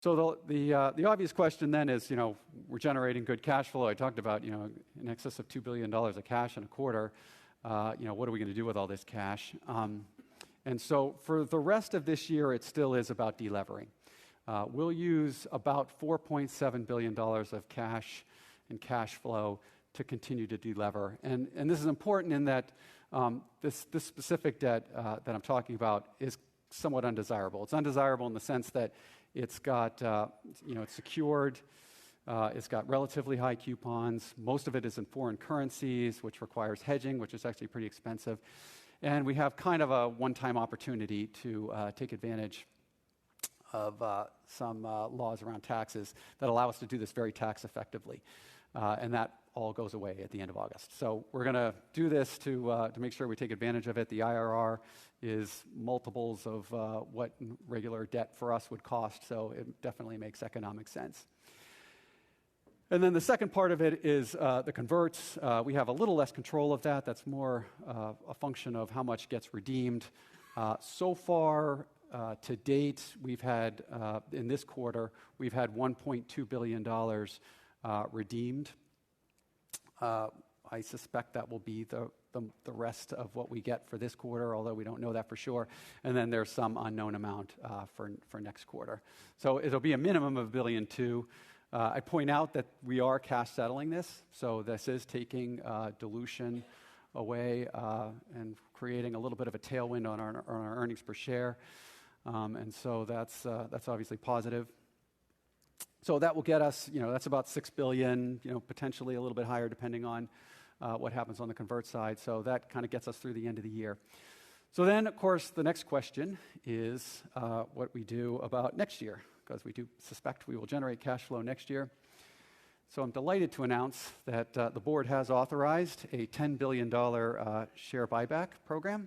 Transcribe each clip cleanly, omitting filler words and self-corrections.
So the obvious question then is, we're generating good cash flow. I talked about, in excess of $2 billion of cash in a quarter. What are we going to do with all this cash? And so for the rest of this year, it still is about delevering. We'll use about $4.7 billion of cash and cash flow to continue to delever. And this is important in that this specific debt that I'm talking about is somewhat undesirable. It's undesirable in the sense that it's got, it's secured. It's got relatively high coupons. Most of it is in foreign currencies, which requires hedging, which is actually pretty expensive. And we have kind of a one-time opportunity to take advantage of some laws around taxes that allow us to do this very tax effectively. And that all goes away at the end of August. So we're going to do this to make sure we take advantage of it. The IRR is multiples of what regular debt for us would cost, so it definitely makes economic sense. And then the second part of it is the converts. We have a little less control of that. That's more a function of how much gets redeemed. So far, to date, we've had, in this quarter, we've had $1.2 billion redeemed. I suspect that will be the rest of what we get for this quarter, although we don't know that for sure. And then there's some unknown amount for next quarter. So it'll be a minimum of $1.2 billion. I point out that we are cash settling this, so this is taking dilution away and creating a little bit of a tailwind on our earnings per share. And so that's obviously positive. So that will get us, that's about $6 billion, potentially a little bit higher depending on what happens on the convert side. So that kind of gets us through the end of the year. So then, of course, the next question is what we do about next year, because we do suspect we will generate cash flow next year. So I'm delighted to announce that the board has authorized a $10 billion share buyback program.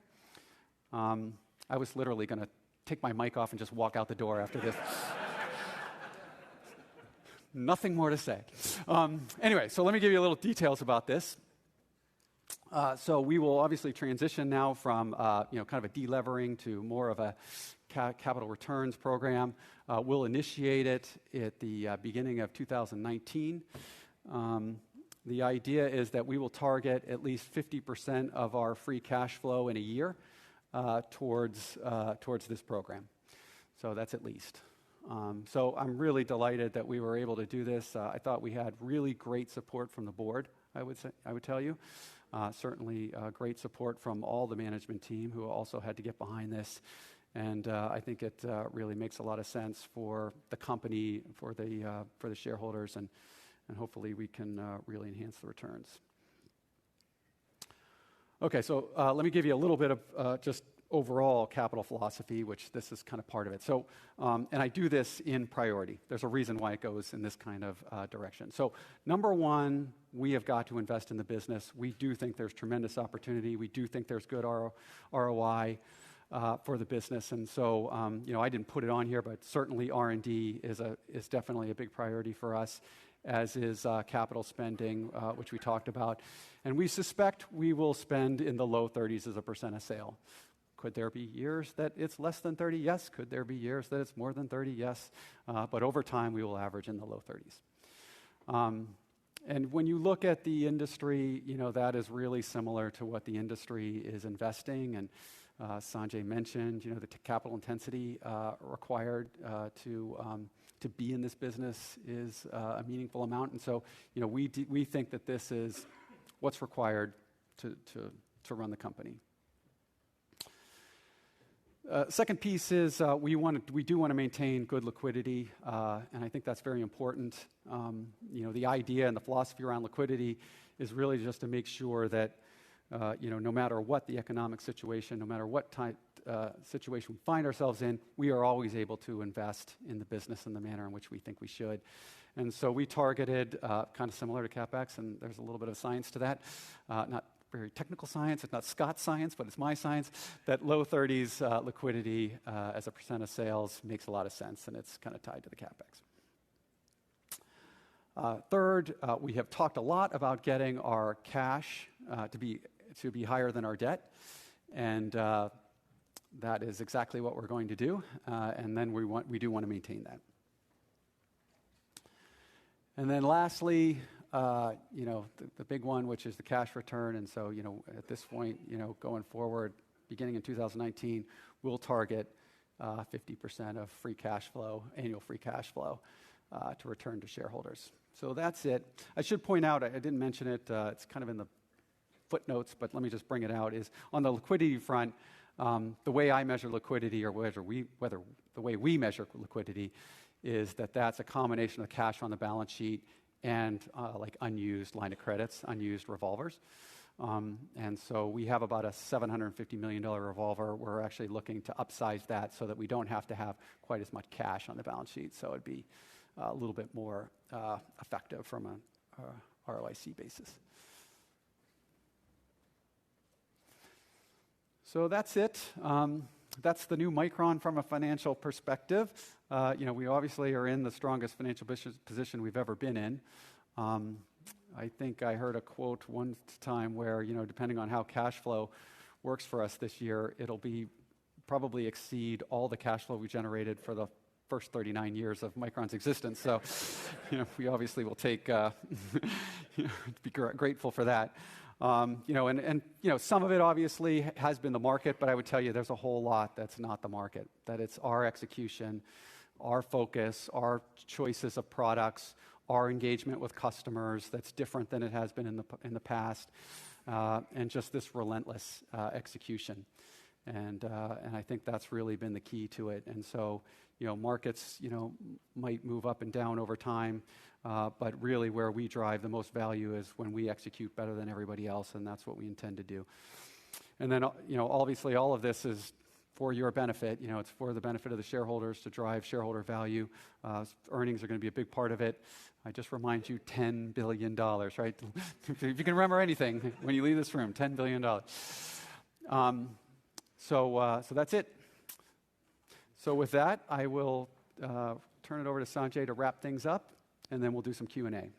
I was literally going to take my mic off and just walk out the door after this. Nothing more to say. Anyway, so let me give you a little details about this. So we will obviously transition now from kind of a delevering to more of a capital returns program. We'll initiate it at the beginning of 2019. The idea is that we will target at least 50% of our free cash flow in a year towards this program. So that's at least. So I'm really delighted that we were able to do this. I thought we had really great support from the board, I would tell you. Certainly great support from all the management team who also had to get behind this. And I think it really makes a lot of sense for the company, for the shareholders, and hopefully we can really enhance the returns. Okay, so let me give you a little bit of just overall capital philosophy, which this is kind of part of it. So, and I do this in priority. There's a reason why it goes in this kind of direction. So, number one, we have got to invest in the business. We do think there's tremendous opportunity. We do think there's good ROI for the business. And so, I didn't put it on here, but certainly R&D is definitely a big priority for us, as is capital spending, which we talked about. And we suspect we will spend in the low 30s as a percent of sale. Could there be years that it's less than 30? Yes. Could there be years that it's more than 30? Yes. But over time, we will average in the low 30s. And when you look at the industry, that is really similar to what the industry is investing. And Sanjay mentioned, the capital intensity required to be in this business is a meaningful amount. And so, we think that this is what's required to run the company. Second piece is we do want to maintain good liquidity, and I think that's very important. The idea and the philosophy around liquidity is really just to make sure that no matter what the economic situation, no matter what type situation we find ourselves in, we are always able to invest in the business in the manner in which we think we should. And so we targeted kind of similar to CapEx, and there's a little bit of science to that, not very technical science. It's not Scott's science, but it's my science, that low 30s liquidity as a percent of sales makes a lot of sense, and it's kind of tied to the CapEx. Third, we have talked a lot about getting our cash to be higher than our debt, and that is exactly what we're going to do, and then we do want to maintain that. And then lastly, the big one, which is the cash return. And so, at this point, going forward, beginning in 2019, we'll target 50% of free cash flow, annual free cash flow, to return to shareholders. So that's it. I should point out, I didn't mention it, it's kind of in the footnotes, but let me just bring it out, is on the liquidity front, the way I measure liquidity, or whether the way we measure liquidity, is that's a combination of cash on the balance sheet and like unused line of credits, unused revolvers. And so we have about a $750 million revolver. We're actually looking to upsize that so that we don't have to have quite as much cash on the balance sheet. So it'd be a little bit more effective from a ROIC basis. So that's it. That's the new Micron from a financial perspective. We obviously are in the strongest financial position we've ever been in. I think I heard a quote one time where, depending on how cash flow works for us this year, it'll be probably exceed all the cash flow we generated for the first 39 years of Micron's existence. So, we obviously will take, be grateful for that. Some of it obviously has been the market, but I would tell you there's a whole lot that's not the market, that it's our execution, our focus, our choices of products, our engagement with customers that's different than it has been in the past, and just this relentless execution. And I think that's really been the key to it. And so, markets, might move up and down over time, but really where we drive the most value is when we execute better than everybody else, and that's what we intend to do. And then, obviously all of this is for your benefit. It's for the benefit of the shareholders to drive shareholder value. Earnings are going to be a big part of it. I just remind you, $10 billion, right? If you can remember anything when you leave this room, $10 billion. So that's it. So with that, I will turn it over to Sanjay to wrap things up, and then we'll do some Q&A.